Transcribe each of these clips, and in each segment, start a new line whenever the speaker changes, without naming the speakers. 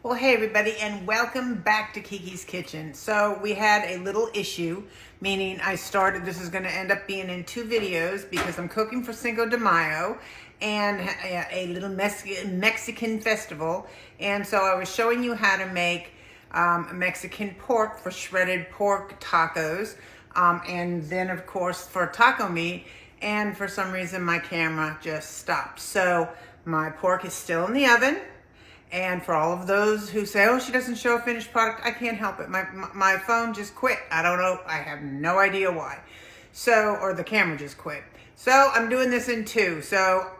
Well, hey everybody, and welcome back to Kiki's Kitchen. So we had a little issue, meaning this is going to end up being in 2 videos because I'm cooking for Cinco de Mayo and a little Mexican festival. And so I was showing you how to make Mexican pork for shredded pork tacos, and then of course for taco meat. And for some reason my camera just stopped. So my pork is still in the oven. And for all of those who say, oh, she doesn't show a finished product, I can't help it. My phone just quit. I don't know. I have no idea why. Or the camera just quit. So I'm doing this in 2. So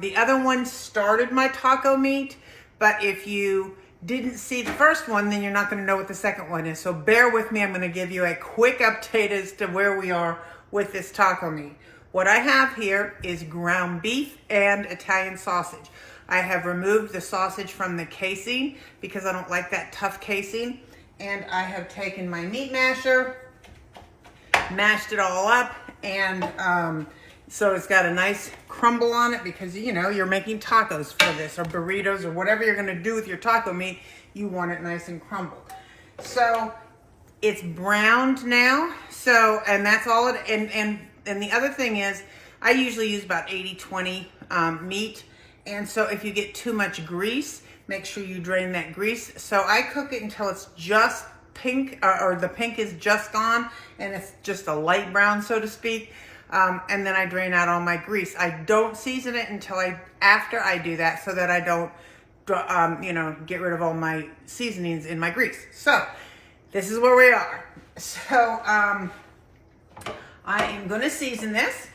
the other one started my taco meat. But if you didn't see the first one, then you're not going to know what the second one is. So bear with me. I'm going to give you a quick update as to where we are with this taco meat. What I have here is ground beef and Italian sausage. I have removed the sausage from the casing because I don't like that tough casing. And I have taken my meat masher, mashed it all up, and so it's got a nice crumble on it because, you know, you're making tacos for this or burritos or whatever you're going to do with your taco meat. You want it nice and crumbled. So it's browned now. So, and that's all it, and the other thing is I usually use about 80-20 meat. And so if you get too much grease, make sure you drain that grease. So I cook it until it's just pink, or the pink is just gone, and it's just a light brown, so to speak. And then I drain out all my grease. I don't season it until after I do that, so that I don't, get rid of all my seasonings in my grease. So this is where we are. So I am going to season this.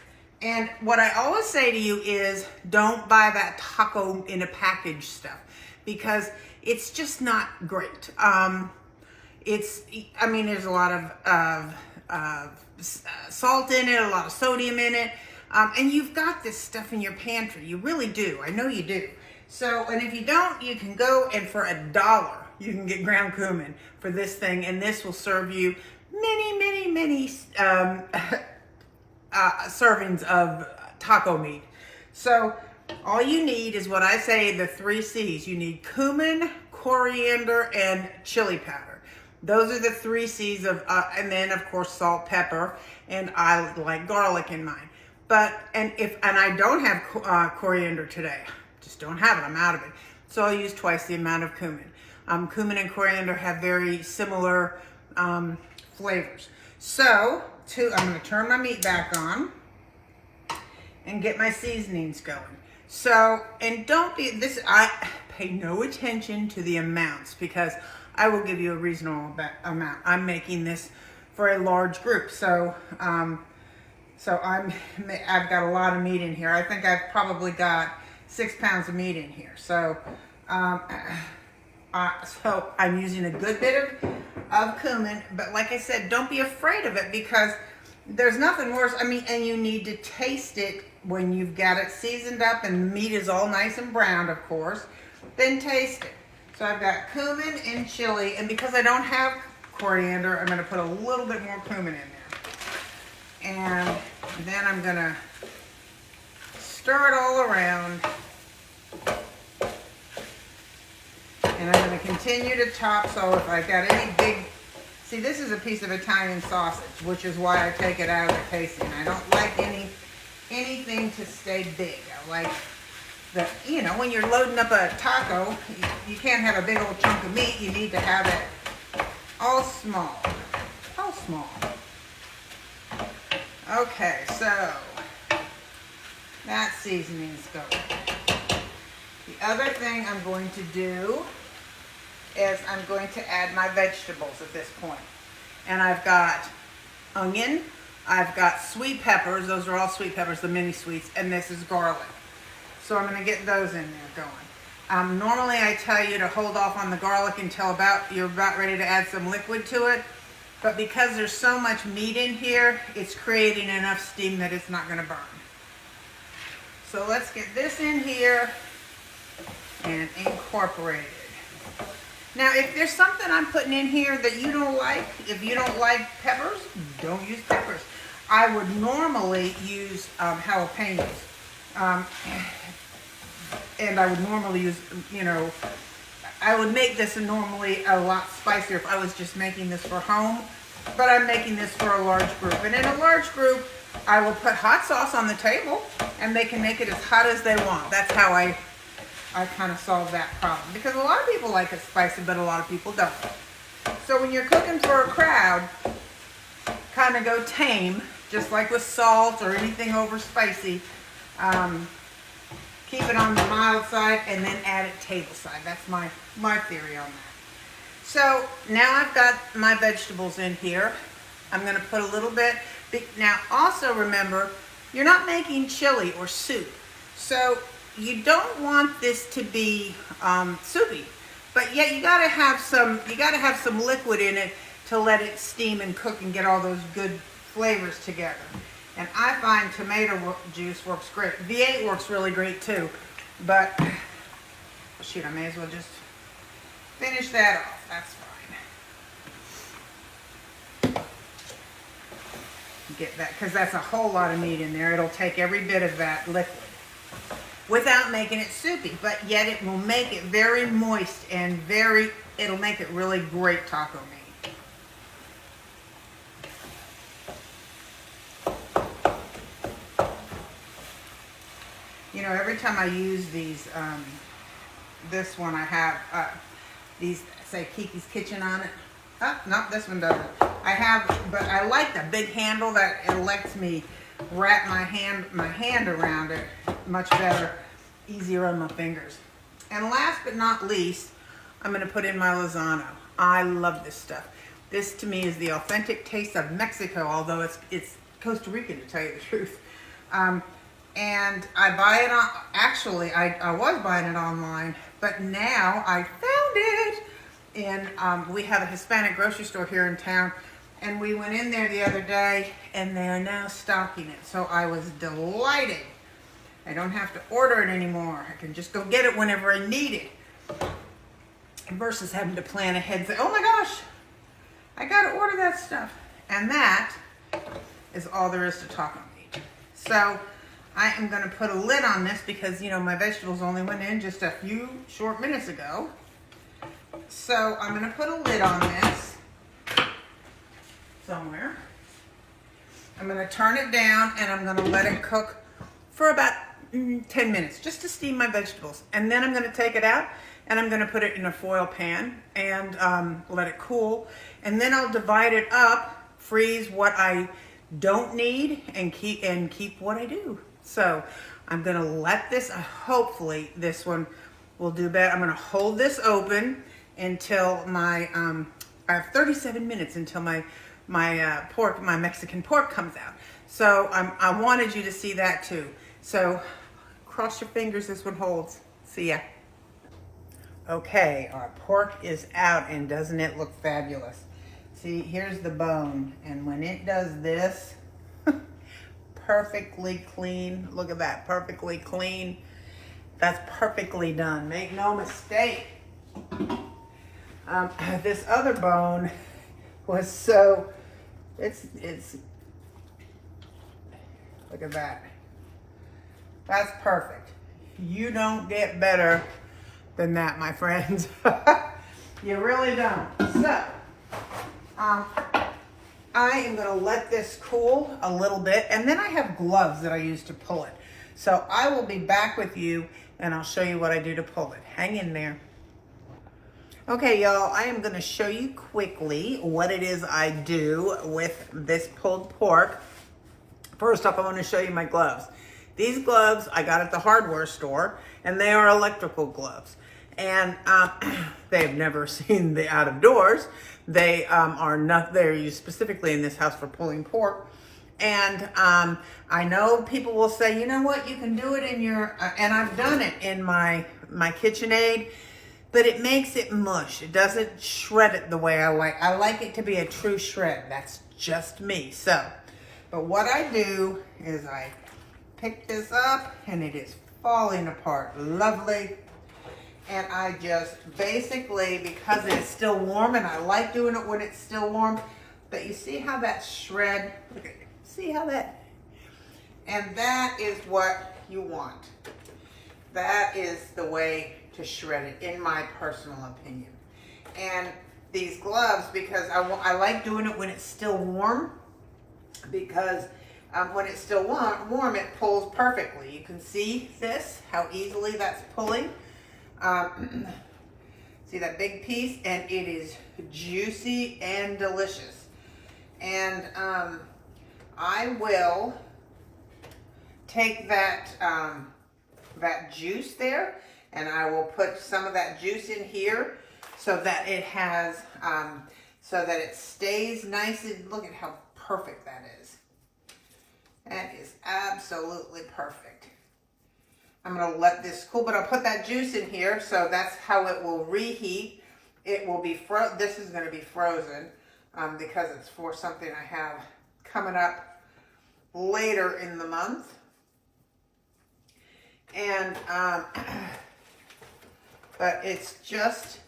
And what I always say to you is don't buy that taco in a package stuff because it's just not great. There's a lot of salt in it, a lot of sodium in it. And you've got this stuff in your pantry. You really do. I know you do. So, and if you don't, you can go and for $1, you can get ground cumin for this thing. And this will serve you many servings of taco meat. So all you need is what I say, the 3 C's. You need cumin, coriander, and chili powder. Those are the 3 C's of, and then of course salt, pepper, and I like garlic in mine. And I don't have coriander today. Just don't have it. I'm out of it. So I'll use twice the amount of cumin. Cumin and coriander have very similar flavors. So I'm going to turn my meat back on and get my seasonings going. So, and I pay no attention to the amounts because I will give you a reasonable amount. I'm making this for a large group. So, I've got a lot of meat in here. I think I've probably got 6 pounds of meat in here. So, so I'm using a good bit of cumin, but like I said, don't be afraid of it because there's nothing worse. And you need to taste it when you've got it seasoned up and the meat is all nice and browned, of course, then taste it. So I've got cumin and chili, and because I don't have coriander, I'm going to put a little bit more cumin in there. And then I'm going to stir it all around. And I'm going to continue to top, so if I've got any see, this is a piece of Italian sausage, which is why I take it out of the casing. I don't like anything to stay big. I like when you're loading up a taco, you can't have a big old chunk of meat. You need to have it all small. All small. Okay, so that seasoning's going. The other thing I'm going to do is I'm going to add my vegetables at this point. And I've got onion, I've got sweet peppers, those are all sweet peppers, the mini sweets, and this is garlic. So I'm going to get those in there going. Normally I tell you to hold off on the garlic until you're about ready to add some liquid to it, but because there's so much meat in here, it's creating enough steam that it's not going to burn. So let's get this in here and incorporate it. Now, if there's something I'm putting in here that you don't like, if you don't like peppers, don't use peppers. I would normally use jalapenos. And I would normally use, I would make this normally a lot spicier if I was just making this for home, but I'm making this for a large group. And in a large group, I will put hot sauce on the table and they can make it as hot as they want. That's how I kind of solve that problem, because a lot of people like it spicy, but a lot of people don't. So when you're cooking for a crowd, kind of go tame, just like with salt or anything over spicy. Keep it on the mild side and then add it table side. That's my theory on that. So now I've got my vegetables in here. I'm going to put a little bit. Now also remember, you're not making chili or soup, so you don't want this to be soupy, but yet you got to have some liquid in it to let it steam and cook and get all those good flavors together. And I find tomato juice works great. V8 works really great too, but shoot, I may as well just finish that off. That's fine. Get that, because that's a whole lot of meat in there. It'll take every bit of that liquid without making it soupy, but yet it will make it very moist and it'll make it really great taco meat. You know, every time I use these, this one I have these say Kiki's Kitchen on it. Oh, no, this one doesn't. But I like the big handle that it lets me wrap my hand around it much better, easier on my fingers. And last but not least, I'm going to put in my Lozano. I love this stuff. This to me is the authentic taste of Mexico, although it's Costa Rican, to tell you the truth. And I buy it on, actually, I was buying it online, but now I found it. And we have a Hispanic grocery store here in town, and we went in there the other day, and they're now stocking it. So I was delighted. I don't have to order it anymore. I can just go get it whenever I need it. Versus having to plan ahead and say, oh my gosh, I got to order that stuff. And that is all there is to taco meat. So I am going to put a lid on this because, you know, my vegetables only went in just a few short minutes ago. So I'm going to put a lid on this somewhere. I'm going to turn it down and I'm going to let it cook for about 10 minutes just to steam my vegetables. And then I'm going to take it out and I'm going to put it in a foil pan and let it cool. And then I'll divide it up, freeze what I don't need, and keep what I do. So I'm going to let this, hopefully this one will do better. I'm going to hold this open until my, I have 37 minutes until my Mexican pork comes out. So I wanted you to see that too. So cross your fingers, this one holds. See ya. Okay, our pork is out, and doesn't it look fabulous? See, here's the bone, and when it does this, perfectly clean. Look at that, perfectly clean. That's perfectly done. Make no mistake. This other bone was so, it's, look at that. That's perfect. You don't get better than that, my friends. You really don't. So, I am going to let this cool a little bit, and then I have gloves that I use to pull it. So I will be back with you, and I'll show you what I do to pull it. Hang in there. Okay, y'all, I am going to show you quickly what it is I do with this pulled pork. First off, I want to show you my gloves. These gloves I got at the hardware store, and they are electrical gloves. And they've never seen the out of doors. They are not, they're used specifically in this house for pulling pork. And I know people will say, you know what, you can do it in your, and I've done it in my KitchenAid, but it makes it mush. It doesn't shred it the way I like. I like it to be a true shred. That's just me. So, but what I do is I pick this up, and it is falling apart. Lovely. And I just basically, because it's still warm, and I like doing it when it's still warm, but you see how that shred, look at it, see how that, and that is what you want. That is the way to shred it, in my personal opinion. And these gloves, because I like doing it when it's still warm, because when it's still warm, it pulls perfectly. You can see this, how easily that's pulling. See that big piece? And it is juicy and delicious. And I will take that, that juice there, and I will put some of that juice in here so that it has, so that it stays nice. And look at how perfect that is. That is absolutely perfect. I'm going to let this cool, but I'll put that juice in here, so that's how it will reheat. It will be this is going to be frozen because it's for something I have coming up later in the month. And but it's just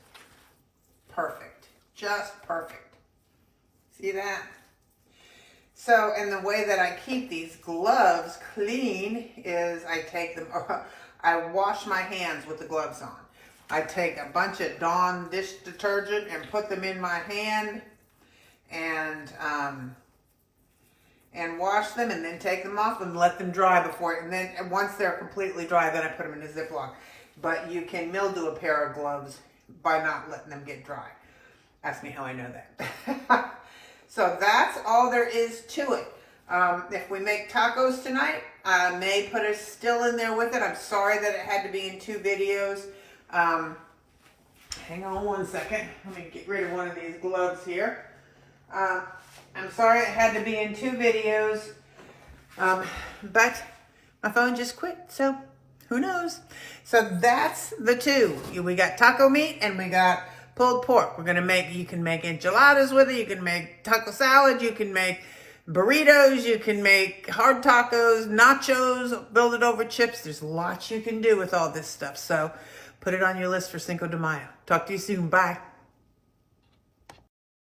perfect, just perfect. See that? So, and the way that I keep these gloves clean is I take them, I wash my hands with the gloves on. I take a bunch of Dawn dish detergent and put them in my hand and wash them, and then take them off and let them dry before, and then once they're completely dry, then I put them in a Ziploc. But you can mildew a pair of gloves by not letting them get dry. Ask me how I know that. So that's all there is to it. If we make tacos tonight, I may put a still in there with it. I'm sorry that it had to be in 2 videos. Hang on one second. Let me get rid of one of these gloves here. I'm sorry it had to be in 2 videos. But my phone just quit, so who knows? So that's the 2. We got taco meat and we got pulled pork. We're gonna make, you can make enchiladas with it, you can make taco salad, you can make burritos, you can make hard tacos, nachos, build it over chips. There's lots you can do with all this stuff. So put it on your list for Cinco de Mayo. Talk to you soon. Bye.